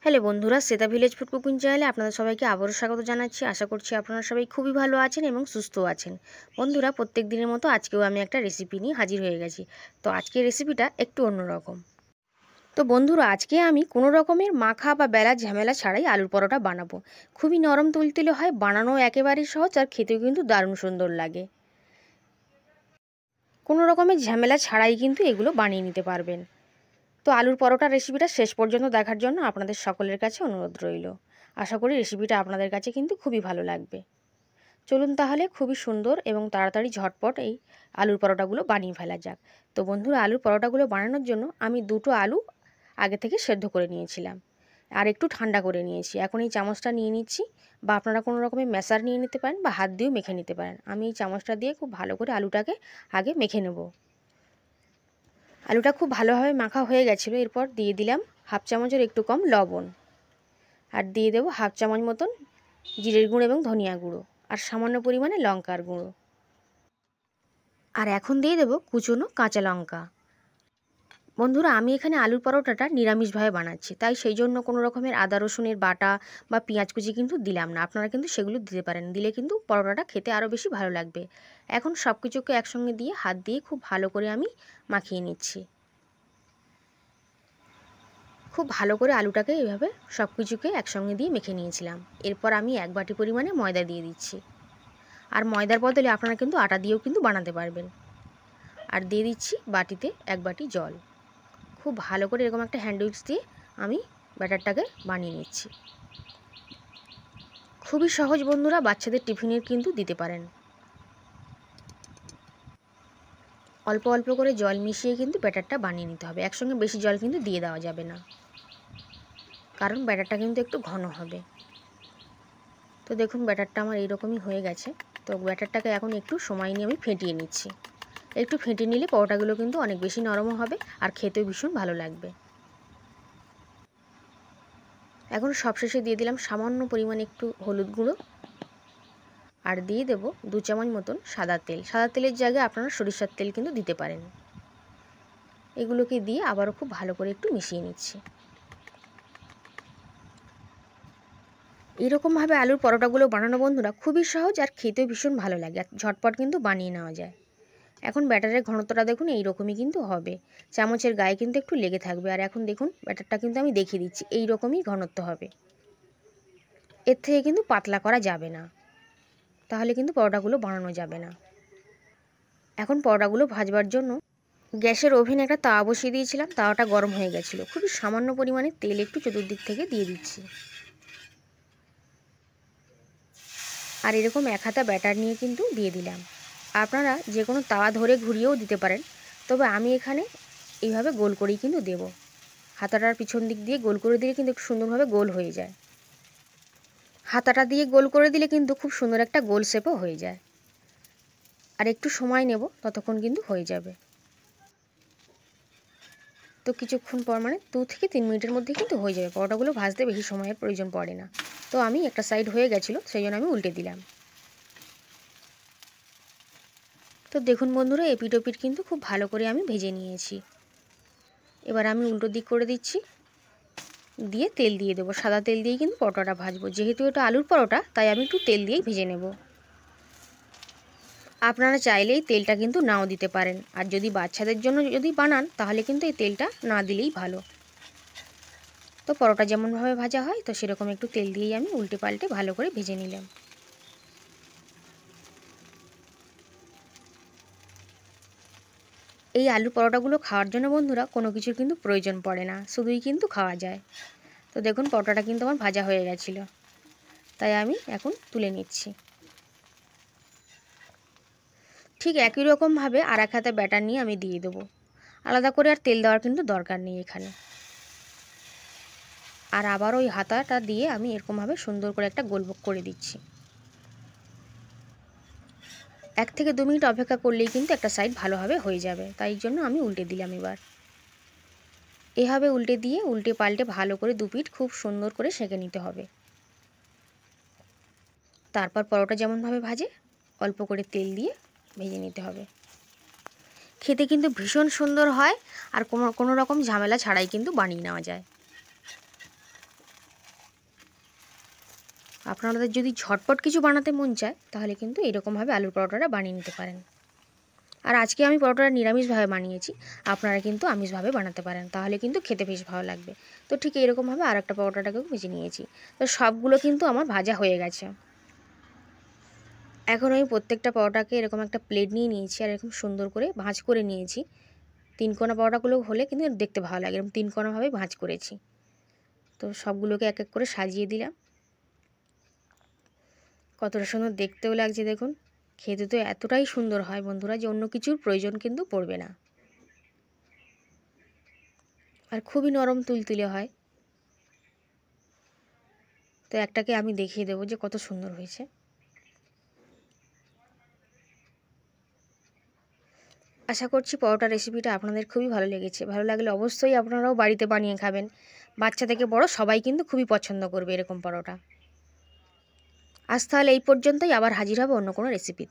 Hello বন্ধুরা, Shweta village food cooking চ্যানেলে আপনাদের সবাইকে আবারও স্বাগত জানাচ্ছি। আশা করছি আপনারা সবাই খুবই ভালো আছেন এবং সুস্থ আছেন। বন্ধুরা, প্রত্যেক দিনের মতো আজকেও আমি একটা রেসিপি নিয়ে হাজির হয়ে গেছি। তো আজকের রেসিপিটা একটু অন্যরকম। তো বন্ধুরা, আজকে আমি কোনো রকমের মাখা বা বেলার ঝামেলা ছাড়াই আলুর পরোটা বানাবো। খুবই নরম তুলতুলে হয়, বানানো একেবারেই সহজ, আর খেতেও কিন্তু দারুণ সুন্দর লাগে। কোনো রকমের ঝামেলা ছাড়াই কিন্তু এগুলো বানিয়ে নিতে পারবেন। তো আলুর পরোটা রেসিপিটা শেষ পর্যন্ত দেখার জন্য আপনাদের সকলের কাছে অনুরোধ রইল। আশা করি রেসিপিটা আপনাদের কাছে কিন্তু খুবই ভালো লাগবে। চলুন তাহলে খুবই সুন্দর এবং তাড়াতাড়ি ঝটপট এই আলুর পরোটাগুলো বানিয়ে ফেলা যাক। তো বন্ধুরা, আলুর পরোটাগুলো বানানোর জন্য আমি দুটো আলু আগে থেকে সেদ্ধ করে নিয়েছিলাম আর একটু ঠান্ডা করে নিয়েছি। এখন এই চামচটা নিয়ে নিচ্ছি, বা আপনারা কোনো রকমের ম্যাশার নিয়ে নিতে পারেন বা হাত দিয়েও মেখে নিতে পারেন। আমি এই চামচটা দিয়ে খুব ভালো করে আলুটাকে আগে মেখে নেব। আলুটা খুব ভালোভাবে মাখা হয়ে গেছিলো। এরপর দিয়ে দিলাম হাফ চামচের একটু কম লবণ, আর দিয়ে দেবো হাফ চামচ মতন জিরের গুঁড়ো এবং ধনিয়া গুঁড়ো, আর সামান্য পরিমাণে লঙ্কার গুঁড়ো, আর এখন দিয়ে দেবো কুচনো কাঁচা লঙ্কা। বন্ধুরা, আমি এখানে আলুর পরোটাটা নিরামিষভাবে বানাচ্ছি, তাই সেই জন্য কোনো রকমের আদা রসুনের বাটা বা পেঁয়াজ কুচি কিন্তু দিলাম না। আপনারা কিন্তু সেগুলো দিতে পারেন, দিলে কিন্তু পরোটাটা খেতে আরও বেশি ভালো লাগবে। এখন সব কিছুকে একসঙ্গে দিয়ে হাত দিয়ে খুব ভালো করে আমি মাখিয়ে নিচ্ছি। খুব ভালো করে আলুটাকে এইভাবে সব কিছুকে একসঙ্গে দিয়ে মেখে নিয়েছিলাম। এরপর আমি 1 বাটি পরিমাণে ময়দা দিয়ে দিচ্ছি, আর ময়দার বদলে আপনারা কিন্তু আটা দিয়েও কিন্তু বানাতে পারবেন। আর দিয়ে দিচ্ছি বাটিতে 1 বাটি জল। খুব ভালো করে এরকম একটা হ্যান্ড উইক্স দিয়ে আমি ব্যাটারটাকে বানিয়ে নিচ্ছি। খুবই সহজ বন্ধুরা, বাচ্চাদের টিফিনের কিন্তু দিতে পারেন। অল্প অল্প করে জল মিশিয়ে কিন্তু ব্যাটারটা বানিয়ে নিতে হবে। একসঙ্গে বেশি জল কিন্তু দিয়ে দেওয়া যাবে না, কারণ ব্যাটারটা কিন্তু একটু ঘন হবে। তো দেখুন, ব্যাটারটা আমার এইরকমই হয়ে গেছে। তো ব্যাটারটাকে এখন একটু সময় নিয়ে আমি ফেটিয়ে নিচ্ছি। একটু ফেটিয়ে নিলে পরোটাগুলো কিন্তু অনেক বেশি নরমও হবে আর খেতেও ভীষণ ভালো লাগবে। এখন সবশেষে দিয়ে দিলাম সামান্য পরিমাণে একটু হলুদ গুঁড়ো, আর দিয়ে দেবো 2 চামচ মতন সাদা তেল। সাদা তেলের জায়গায় আপনারা সরিষার তেল কিন্তু দিতে পারেন। এগুলোকে দিয়ে আবারও খুব ভালো করে একটু মিশিয়ে নিচ্ছি। এইরকমভাবে আলুর পরোটাগুলো বানানো বন্ধুরা খুবই সহজ, আর খেতেও ভীষণ ভালো লাগে, আর ঝটপট কিন্তু বানিয়ে নেওয়া যায়। এখন ব্যাটারের ঘনত্বটা দেখুন এইরকমই কিন্তু হবে, চামচের গায়ে কিন্তু একটু লেগে থাকবে। আর এখন দেখুন ব্যাটারটা কিন্তু আমি দেখিয়ে দিচ্ছি, এইরকমই ঘনত্ব হবে। এর থেকে কিন্তু পাতলা করা যাবে না, তাহলে কিন্তু পরোটাগুলো বানানো যাবে না। এখন পরোটাগুলো ভাজবার জন্য গ্যাসের ওভেনে একটা তাওয়া বসিয়ে দিয়েছিলাম। তাওয়াটা গরম হয়ে গেছিলো। খুবই সামান্য পরিমাণে তেল একটু চতুর্দিক থেকে দিয়ে দিচ্ছি, আর এরকম 1 হাতা ব্যাটার নিয়ে কিন্তু দিয়ে দিলাম। আপনারা যে কোনো তাওয়া ধরে ঘুরিয়েও দিতে পারেন, তবে আমি এখানে এইভাবে গোল করেই কিন্তু দেব। হাতাটার পিছন দিক দিয়ে গোল করে দিলে কিন্তু একটু সুন্দরভাবে গোল হয়ে যায়। হাতাটা দিয়ে গোল করে দিলে কিন্তু খুব সুন্দর একটা গোল শেপও হয়ে যায়। আর একটু সময় নেব, ততক্ষণ কিন্তু হয়ে যাবে। তো কিছুক্ষণ পর, মানে 2 থেকে 3 মিনিটের মধ্যে কিন্তু হয়ে যাবে। পরোটাগুলো ভাজতে বেশি সময়ের প্রয়োজন পড়ে না। তো আমি একটা সাইড হয়ে গেছিলো, সেই জন্য আমি উল্টে দিলাম। তো দেখুন বন্ধুরা, এপিট ওপিট কিন্তু খুব ভালো করে আমি ভেজে নিয়েছি। এবার আমি উল্টো দিক করে দিচ্ছি, দিয়ে তেল দিয়ে দেবো। সাদা তেল দিয়ে কিন্তু পরোটাটা ভাজবো। যেহেতু এটা আলুর পরোটা, তাই আমি একটু তেল দিয়েই ভেজে নেব। আপনারা চাইলেই তেলটা কিন্তু নাও দিতে পারেন, আর যদি বাচ্চাদের জন্য যদি বানান, তাহলে কিন্তু এই তেলটা না দিলেই ভালো। তো পরোটা যেমনভাবে ভাজা হয়, তো সেরকম একটু তেল দিয়েই আমি উল্টে পাল্টে ভালো করে ভেজে নিলাম। এই আলু পরোটাগুলো খাওয়ার জন্য বন্ধুরা কোনো কিছুর কিন্তু প্রয়োজন পড়ে না, শুধুই কিন্তু খাওয়া যায়। তো দেখুন, পরোটাটা কিন্তু আমার ভাজা হয়ে গেছিলো, তাই আমি এখন তুলে নিচ্ছি। ঠিক একই রকমভাবে আর 1 হাতা ব্যাটার নিয়ে আমি দিয়ে দেবো। আলাদা করে আর তেল দেওয়ার কিন্তু দরকার নেই এখানে। আর আবার ওই হাতাটা দিয়ে আমি এরকমভাবে সুন্দর করে একটা গোল করে দিচ্ছি। 1 থেকে 2 মিনিট অপেক্ষা করলেই কিন্তু একটা সাইড ভালোভাবে হয়ে যাবে, তাই জন্য আমি উল্টে দিলাম। এবার এভাবে উল্টে দিয়ে উল্টে পাল্টে ভালো করে 2 পিঠ খুব সুন্দর করে সেঁকে নিতে হবে। তারপর পরোটা যেমনভাবে ভাজে, অল্প করে তেল দিয়ে ভেজে নিতে হবে। খেতে কিন্তু ভীষণ সুন্দর হয়, আর কোনো রকম ঝামেলা ছাড়াই কিন্তু বানিয়ে নেওয়া যায়। আপনাদের যদি ঝটপট কিছু বানাতে মন চায় তাহলে কিন্তু এরকমভাবে আলুর পরোটাটা বানিয়ে নিতে পারেন। আর আজকে আমি পরোটাটা নিরামিষভাবে বানিয়েছি, আপনারা কিন্তু আমিষভাবে বানাতে পারেন, তাহলে কিন্তু খেতে বেশ ভালো লাগবে। তো ঠিক এরকমভাবে আর একটা পরোটাটাকেও ভেজে নিয়েছি। তো সবগুলো কিন্তু আমার ভাজা হয়ে গেছে। এখন আমি প্রত্যেকটা পরোটাকে এরকম একটা প্লেট নিয়ে নিয়েছি আর এরকম সুন্দর করে ভাঁজ করে নিয়েছি। তিনকোনা পরোটাগুলো হলে কিন্তু দেখতে ভালো লাগে, এরকম তিনকোনাভাবে ভাঁজ করেছি। তো সবগুলোকে এক এক করে সাজিয়ে দিলাম। কতটা সুন্দর দেখতেও লাগছে দেখুন। খেতে তো এতটাই সুন্দর হয় বন্ধুরা যে অন্য কিছুর প্রয়োজন কিন্তু পড়বে না, আর খুবই নরম তুলতুলে হয়। তো একটাকে আমি দেখিয়ে দেবো যে কত সুন্দর হয়েছে। আশা করছি পরোটা রেসিপিটা আপনাদের খুবই ভালো লেগেছে। ভালো লাগলে অবশ্যই আপনারাও বাড়িতে বানিয়ে খাবেন। বাচ্চা থেকে বড় সবাই কিন্তু খুবই পছন্দ করবে এরকম পরোটা। আজ তাহলে এই পর্যন্তই, আবার হাজির হবে অন্য কোনো রেসিপি।